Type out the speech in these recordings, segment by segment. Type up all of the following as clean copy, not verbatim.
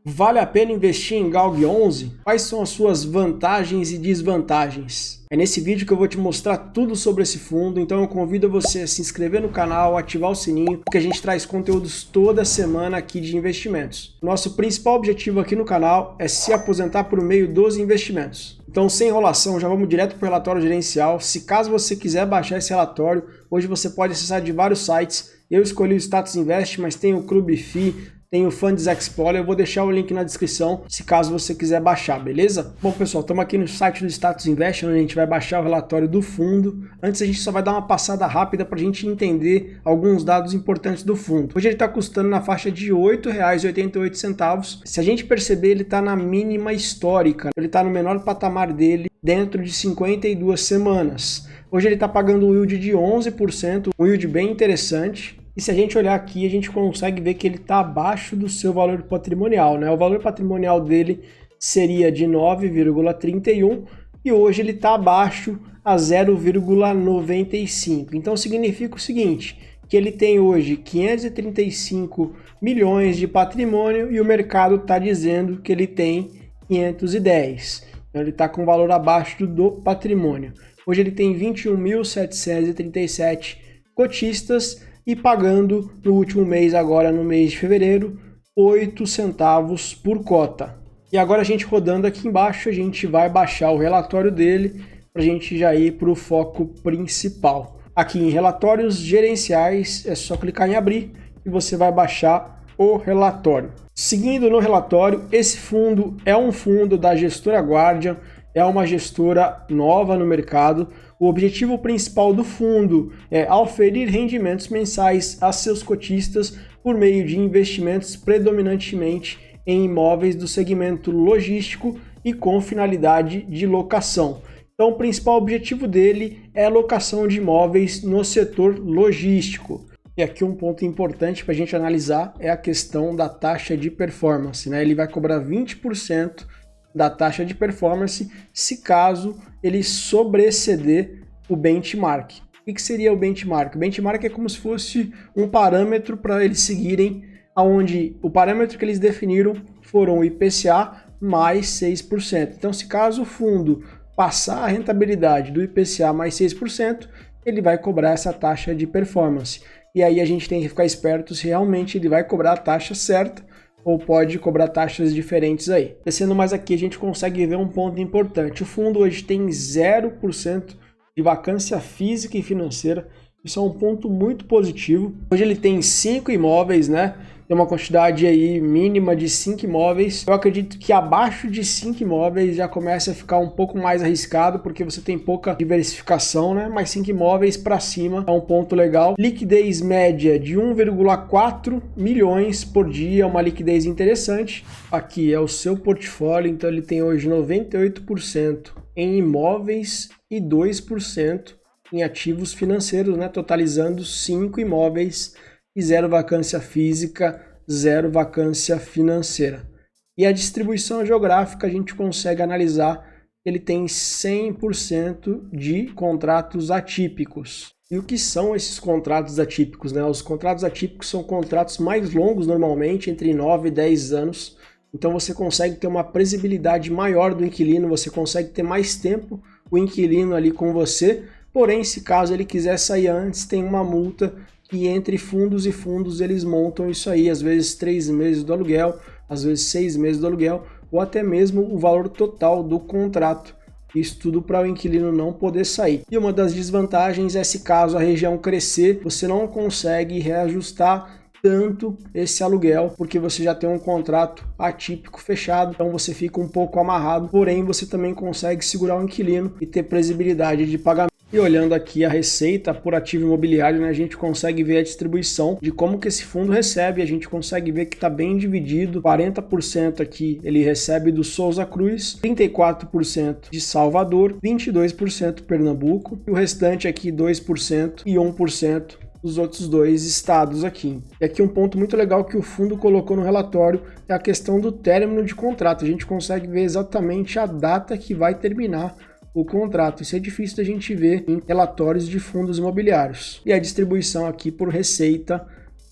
Vale a pena investir em Galg 11? Quais são as suas vantagens e desvantagens? É nesse vídeo que eu vou te mostrar tudo sobre esse fundo, então eu convido você a se inscrever no canal, ativar o sininho, porque a gente traz conteúdos toda semana aqui de investimentos. Nosso principal objetivo aqui no canal é se aposentar por meio dos investimentos. Então, sem enrolação, já vamos direto para o relatório gerencial. Se caso você quiser baixar esse relatório, hoje você pode acessar de vários sites. Eu escolhi o Status Invest, mas tem o Clube FI, tem o Funds Explorer, eu vou deixar o link na descrição se caso você quiser baixar, beleza? Bom, pessoal, estamos aqui no site do Status Invest, onde a gente vai baixar o relatório do fundo. Antes a gente só vai dar uma passada rápida para a gente entender alguns dados importantes do fundo. Hoje ele está custando na faixa de R$ 8,88. Se a gente perceber, ele está na mínima histórica, ele está no menor patamar dele dentro de 52 semanas. Hoje ele está pagando um yield de 11%, um yield bem interessante. E se a gente olhar aqui, a gente consegue ver que ele está abaixo do seu valor patrimonial, né? O valor patrimonial dele seria de 9,31 e hoje ele está abaixo a 0,95. Então significa o seguinte, que ele tem hoje 535 milhões de patrimônio e o mercado está dizendo que ele tem 510. Então ele está com valor abaixo do patrimônio. Hoje ele tem 21.737 cotistas, e pagando no último mês, agora no mês de fevereiro, 8 centavos por cota. E agora a gente rodando aqui embaixo, a gente vai baixar o relatório dele para a gente já ir para o foco principal. Aqui em relatórios gerenciais, é só clicar em abrir e você vai baixar o relatório. Seguindo no relatório, esse fundo é um fundo da gestora Guardian, é uma gestora nova no mercado. O objetivo principal do fundo é oferir rendimentos mensais a seus cotistas por meio de investimentos predominantemente em imóveis do segmento logístico e com finalidade de locação. Então, o principal objetivo dele é a locação de imóveis no setor logístico. E aqui um ponto importante para a gente analisar é a questão da taxa de performance, né? Ele vai cobrar 20% da taxa de performance se caso ele sobreexceder o benchmark. O que seria o benchmark? O benchmark é como se fosse um parâmetro para eles seguirem, onde o parâmetro que eles definiram foram o IPCA mais 6%. Então, se caso o fundo passar a rentabilidade do IPCA mais 6%, ele vai cobrar essa taxa de performance. E aí a gente tem que ficar esperto se realmente ele vai cobrar a taxa certa ou pode cobrar taxas diferentes aí. Descendo mais aqui, a gente consegue ver um ponto importante. O fundo hoje tem 0% de vacância física e financeira. Isso é um ponto muito positivo. Hoje ele tem 5 imóveis, né? Tem uma quantidade aí mínima de 5 imóveis. Eu acredito que abaixo de 5 imóveis já começa a ficar um pouco mais arriscado, porque você tem pouca diversificação, né? Mas 5 imóveis para cima é um ponto legal. Liquidez média de 1,4 milhões por dia, uma liquidez interessante. Aqui é o seu portfólio, então ele tem hoje 98% em imóveis e 2% em ativos financeiros, né? Totalizando 5 imóveis e 0 vacância física, 0 vacância financeira. E a distribuição geográfica a gente consegue analisar, ele tem 100% de contratos atípicos. E o que são esses contratos atípicos, né? Os contratos atípicos são contratos mais longos normalmente, entre 9 e 10 anos. Então você consegue ter uma previsibilidade maior do inquilino, você consegue ter mais tempo o inquilino ali com você. Porém, se caso ele quiser sair antes, tem uma multa que entre fundos e fundos eles montam isso aí, às vezes 3 meses do aluguel, às vezes 6 meses do aluguel, ou até mesmo o valor total do contrato. Isso tudo para o inquilino não poder sair. E uma das desvantagens é se caso a região crescer, você não consegue reajustar tanto esse aluguel, porque você já tem um contrato atípico fechado, então você fica um pouco amarrado, porém você também consegue segurar o inquilino e ter previsibilidade de pagamento. E olhando aqui a receita por ativo imobiliário, né, a gente consegue ver a distribuição de como que esse fundo recebe, a gente consegue ver que está bem dividido, 40% aqui ele recebe do Souza Cruz, 34% de Salvador, 22% Pernambuco, e o restante aqui 2% e 1% dos outros dois estados aqui. E aqui um ponto muito legal que o fundo colocou no relatório é a questão do término de contrato. A gente consegue ver exatamente a data que vai terminar o contrato. Isso é difícil da gente ver em relatórios de fundos imobiliários. E a distribuição aqui por receita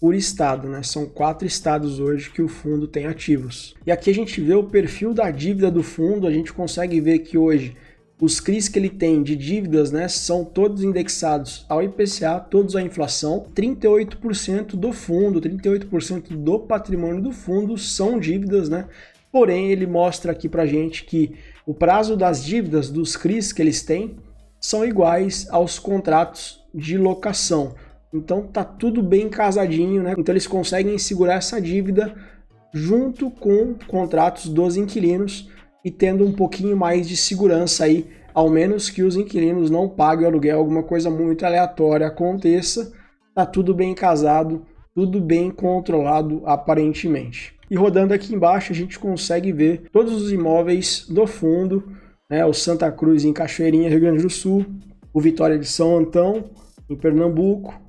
por estado, né? São 4 estados hoje que o fundo tem ativos. E aqui a gente vê o perfil da dívida do fundo, a gente consegue ver que hoje os CRIs que ele tem de dívidas, né, são todos indexados ao IPCA, todos à inflação. 38% do fundo, 38% do patrimônio do fundo são dívidas, né? Porém, ele mostra aqui pra gente que o prazo das dívidas dos CRIs que eles têm são iguais aos contratos de locação. Então tá tudo bem casadinho, né? Então eles conseguem segurar essa dívida junto com contratos dos inquilinos e tendo um pouquinho mais de segurança aí, ao menos que os inquilinos não paguem o aluguel, alguma coisa muito aleatória aconteça, tá tudo bem casado, tudo bem controlado aparentemente. E rodando aqui embaixo a gente consegue ver todos os imóveis do fundo, né, o Santa Cruz em Cachoeirinha, Rio Grande do Sul, o Vitória de São Antão em Pernambuco,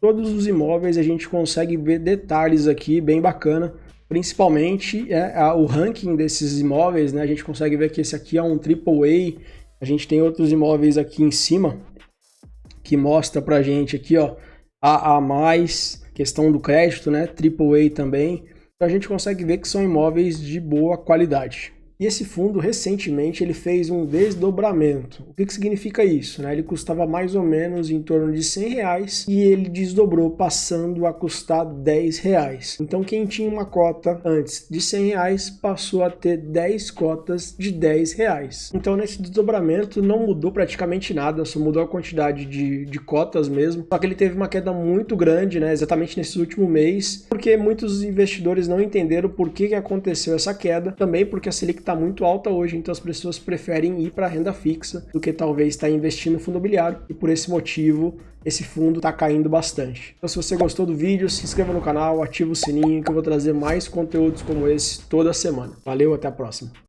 todos os imóveis a gente consegue ver detalhes aqui bem bacana. Principalmente o ranking desses imóveis, né? A gente consegue ver que esse aqui é um AAA. A gente tem outros imóveis aqui em cima que mostra pra gente aqui, ó, AA+, questão do crédito, né? AAA também. Então a gente consegue ver que são imóveis de boa qualidade. E esse fundo, recentemente, ele fez um desdobramento. O que significa isso? Né? Ele custava mais ou menos em torno de R$100 e ele desdobrou, passando a custar R$10. Então, quem tinha uma cota antes de R$100 passou a ter 10 cotas de R$10. Então, nesse desdobramento, não mudou praticamente nada, só mudou a quantidade de cotas mesmo. Só que ele teve uma queda muito grande, né? Exatamente nesse último mês, porque muitos investidores não entenderam por que aconteceu essa queda. Também porque a Selic está muito alta hoje, então as pessoas preferem ir para a renda fixa do que talvez estar investindo no fundo imobiliário, e por esse motivo esse fundo está caindo bastante. Então se você gostou do vídeo, se inscreva no canal, ativa o sininho que eu vou trazer mais conteúdos como esse toda semana. Valeu, até a próxima!